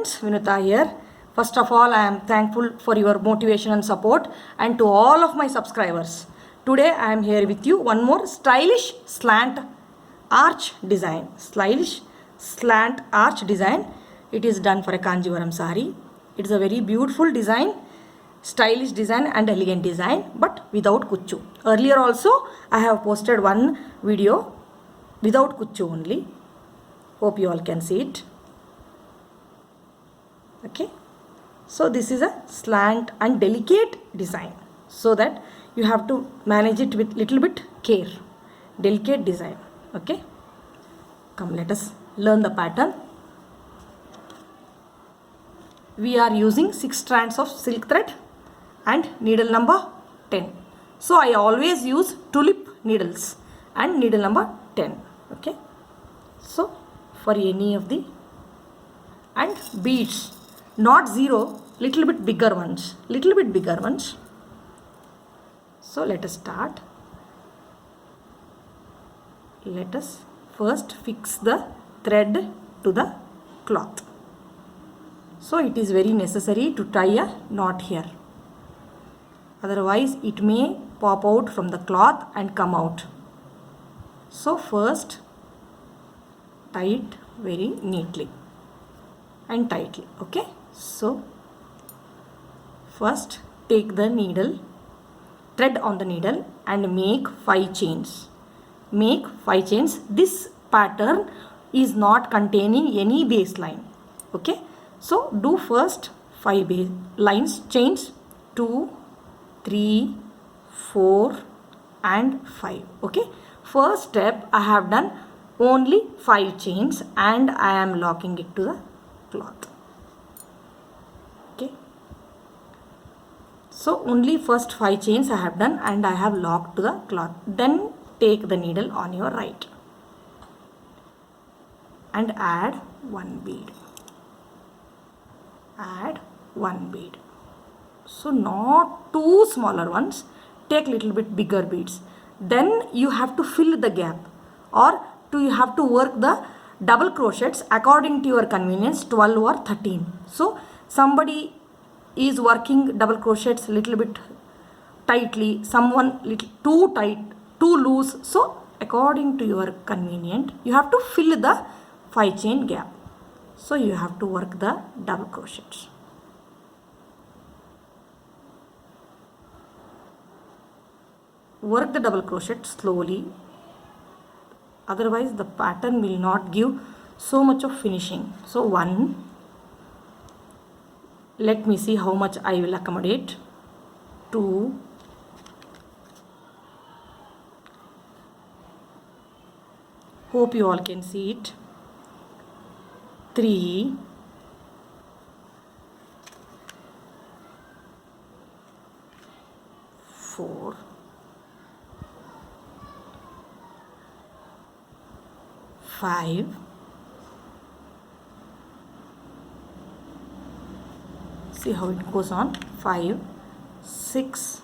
friends, Vinuta here. First of all, I am thankful for your motivation and support and to all of my subscribers. Today I am here with you one more stylish slant arch design. Stylish slant arch design. It is done for a Kanjivaram sari. It is a very beautiful design, stylish design and elegant design, but without kuchu. Earlier also I have posted one video without kuchu only. Hope you all can see it. Okay, so this is a slant and delicate design, so that you have to manage it with little bit care. Delicate design. Okay, come, let us learn the pattern. We are using 6 strands of silk thread and needle number 10. So I always use tulip needles and needle number 10. Okay, so for any of the, and beads, not 0, little bit bigger ones, So let us start. Let us first fix the thread to the cloth. So it is very necessary to tie a knot here, otherwise it may pop out from the cloth and come out. So first tie it very neatly and tightly. Okay, so first take the needle, thread on the needle and make 5 chains. Make 5 chains. This pattern is not containing any baseline. Okay, so do first 5 lines, chains, 2, 3, 4 and 5. Okay, first step I have done only 5 chains and I am locking it to the cloth. Okay, so only first 5 chains I have done and I have locked to the cloth. Then take the needle on your right and add 1 bead. Add 1 bead. So not 2 smaller ones, take little bit bigger beads. Then you have to fill the gap, or you have to work the double crochets according to your convenience, 12 or 13. So somebody is working double crochets little bit tightly, someone little too tight, too loose. So according to your convenient, you have to fill the 5 chain gap. So you have to work the double crochets. Work the double crochet slowly, otherwise the pattern will not give so much of finishing. So 1, let me see how much I will accommodate. 2, hope you all can see it. 3, 4, 5, see how it goes on. 5, 6,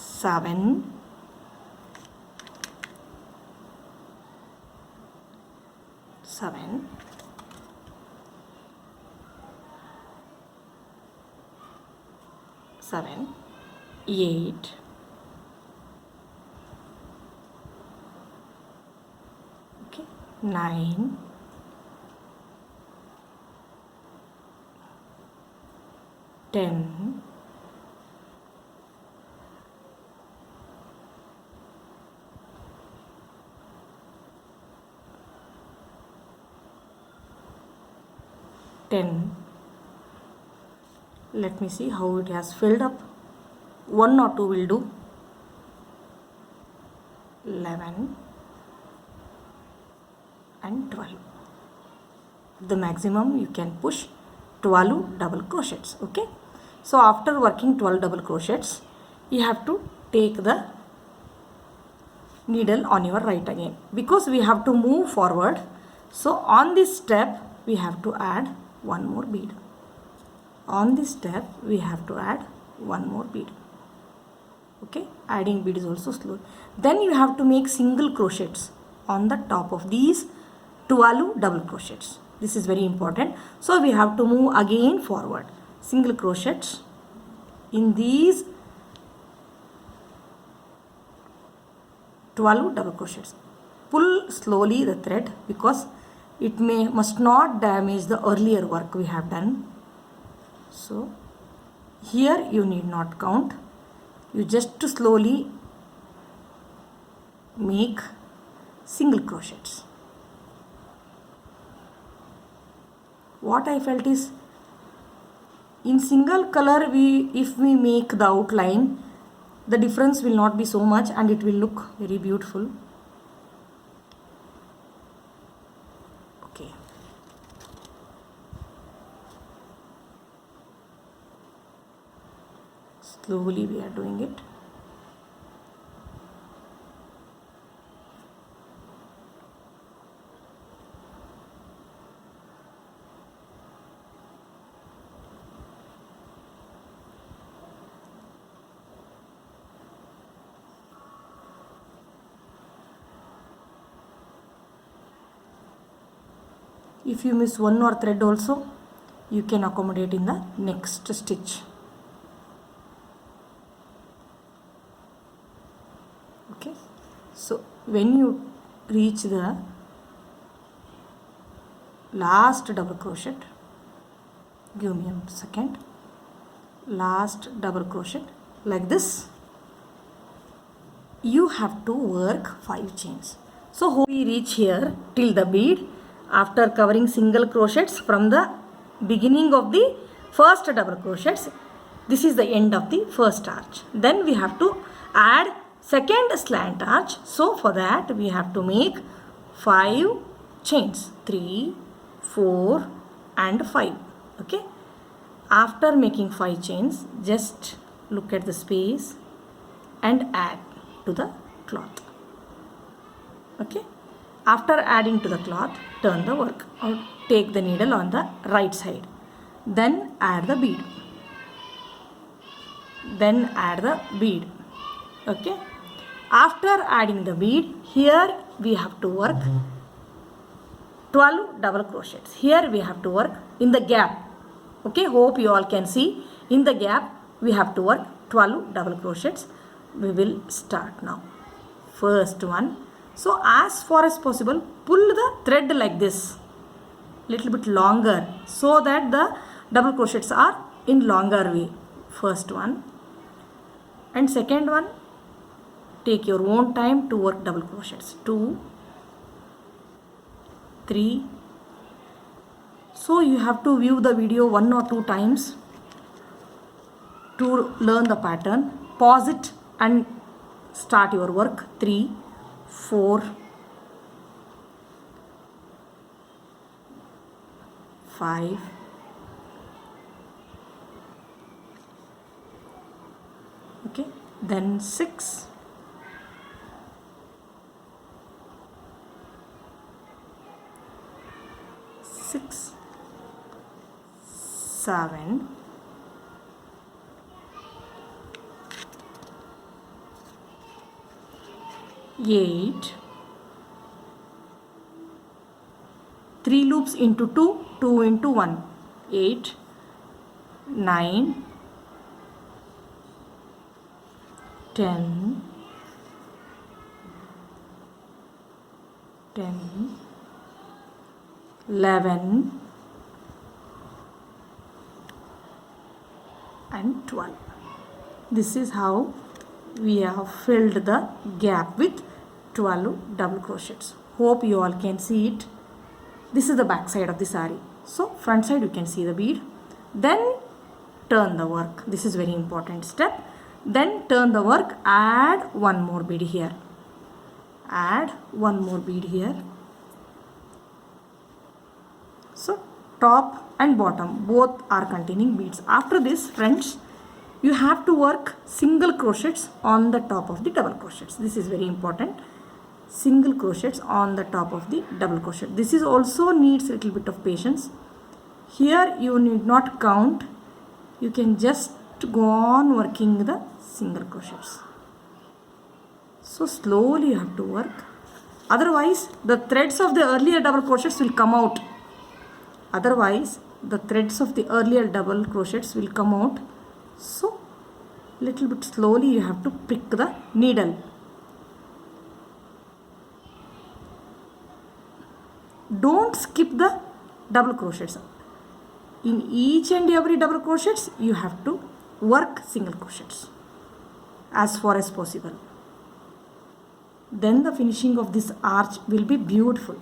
7, 8, 9, 10, 10. Let me see how it has filled up. 1 or 2 will do. 11 and 12. The maximum you can push 12 double crochets. Okay, so after working 12 double crochets, you have to take the needle on your right again, because we have to move forward. So on this step we have to add 1 more bead. On this step we have to add 1 more bead. Okay, adding bead is also slow. Then you have to make single crochets on the top of these 12 double crochets. This is very important. So we have to move again forward. Single crochets in these 12 double crochets. Pull slowly the thread because it must not damage the earlier work we have done. So here you need not count. You just slowly make single crochets. What I felt is, in single color if we make the outline, the difference will not be so much and it will look very beautiful. Okay. Slowly we are doing it. If you miss one or thread also, you can accommodate in the next stitch. Okay, so when you reach the last double crochet, give me a second, last double crochet like this, you have to work 5 chains. So we reach here till the bead. After covering single crochets from the beginning of the first double crochets, this is the end of the first arch. Then we have to add second slant arch. So for that we have to make 5 chains, 3, 4 and 5. Okay. After making 5 chains, just look at the space and add to the cloth. Okay. After adding to the cloth, turn the work or take the needle on the right side. Then add the bead. Then add the bead. Okay. After adding the bead, here we have to work 12 double crochets. Here we have to work in the gap. Okay. Hope you all can see. In the gap, we have to work 12 double crochets. We will start now. First one. So as far as possible, pull the thread like this, little bit longer, so that the double crochets are in longer way. First one. And second one, take your own time to work double crochets. 2, 3. So you have to view the video 1 or 2 times to learn the pattern. Pause it and start your work. 3, 4, 5, 6, 7, 8, 3 loops into 2, 2 into 1, 8, 9, 10, 11 and 12. This is how we have filled the gap with 12 double crochets. Hope you all can see it. This is the back side of the saree. So front side you can see the bead. Then turn the work. This is very important step. Then turn the work, add one more bead here. Add one more bead here. So top and bottom both are containing beads. After this, friends, you have to work single crochets on the top of the double crochets. This is very important. Single crochets on the top of the double crochet. This is also needs a little bit of patience. Here you need not count. You can just go on working the single crochets. So slowly you have to work. Otherwise, the threads of the earlier double crochets will come out. Otherwise, the threads of the earlier double crochets will come out. So, little bit slowly you have to pick the needle. Don't skip the double crochets. In each and every double crochets, you have to work single crochets as far as possible. Then the finishing of this arch will be beautiful.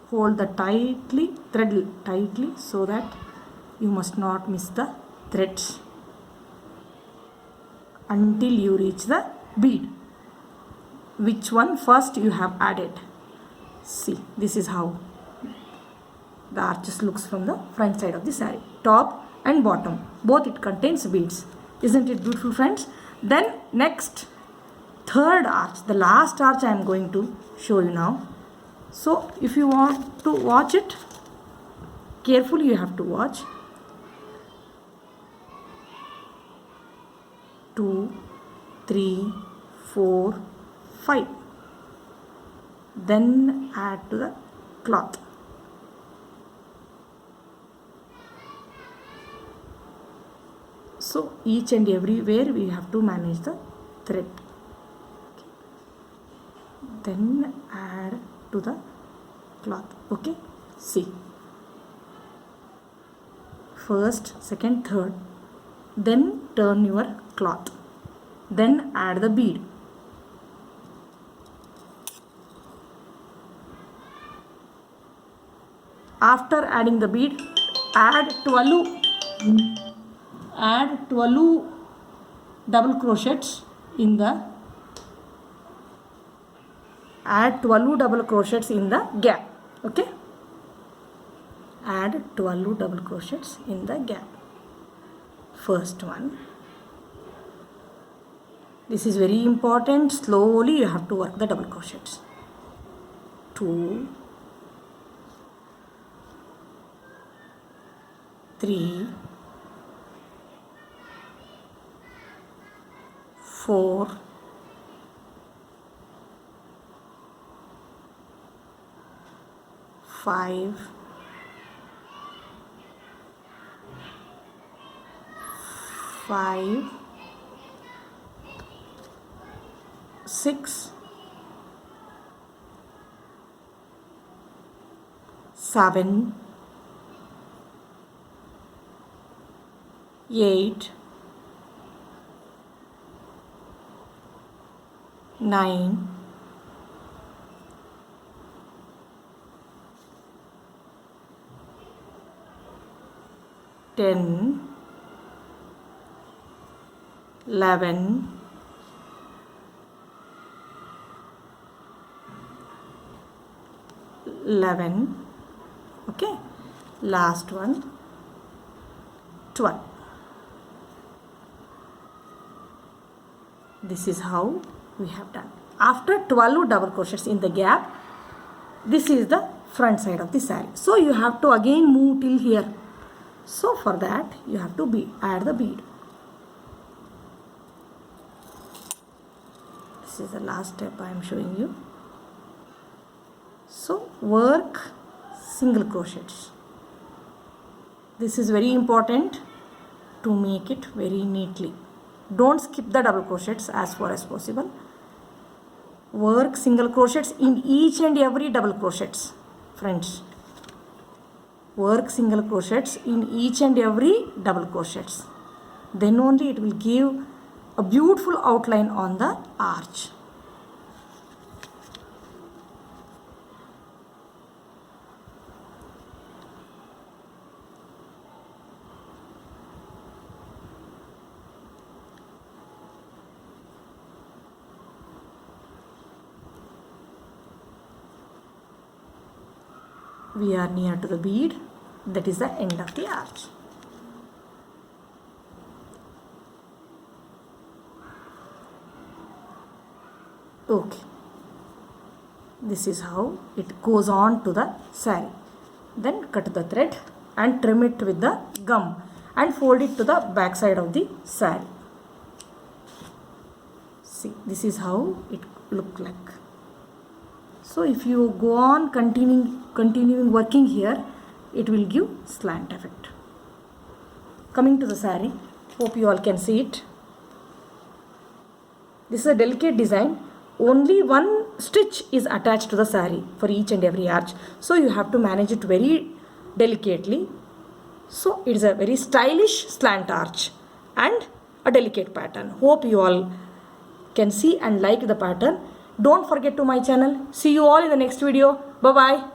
Hold the thread tightly so that you must not miss the threads until you reach the bead. Which one first you have added? See, this is how the arches looks from the front side of the saree. Top and bottom, both it contains beads. Isn't it beautiful, friends? Then next, third arch, the last arch I am going to show you now. So if you want to watch it carefully, you have to watch. 2, 3, 4, 5. Then add to the cloth. So each and everywhere we have to manage the thread. Okay. Then add to the cloth. Okay, see, first, second, third, then turn your cloth, then add the bead. After adding the bead, add 12 double crochets in the gap. Okay, add 12 double crochets in the gap. First one, this is very important. Slowly you have to work the double crochets. 2, 3, 4, 5, 6, 7, 8, 9, 10, 11, 11. Okay, last one, 12. This is how we have done. After 12 double crochets in the gap, this is the front side of the saree. So you have to again move till here. So for that you have to add the bead. This is the last step I am showing you. So work single crochets. This is very important to make it very neatly. Don't skip the double crochets as far as possible. Work single crochets in each and every double crochets, friends. Work single crochets in each and every double crochets. Then only it will give a beautiful outline on the arch. We are near to the bead. That is the end of the arch. Okay, this is how it goes on to the saree. Then cut the thread and trim it with the gum and fold it to the back side of the saree. See, this is how it look like. So if you go on continuing working here, it will give slant effect. Coming to the saree, hope you all can see it. This is a delicate design. Only one stitch is attached to the saree for each and every arch. So you have to manage it very delicately. So it is a very stylish slant arch and a delicate pattern. Hope you all can see and like the pattern. Don't forget to my channel. See you all in the next video. Bye bye.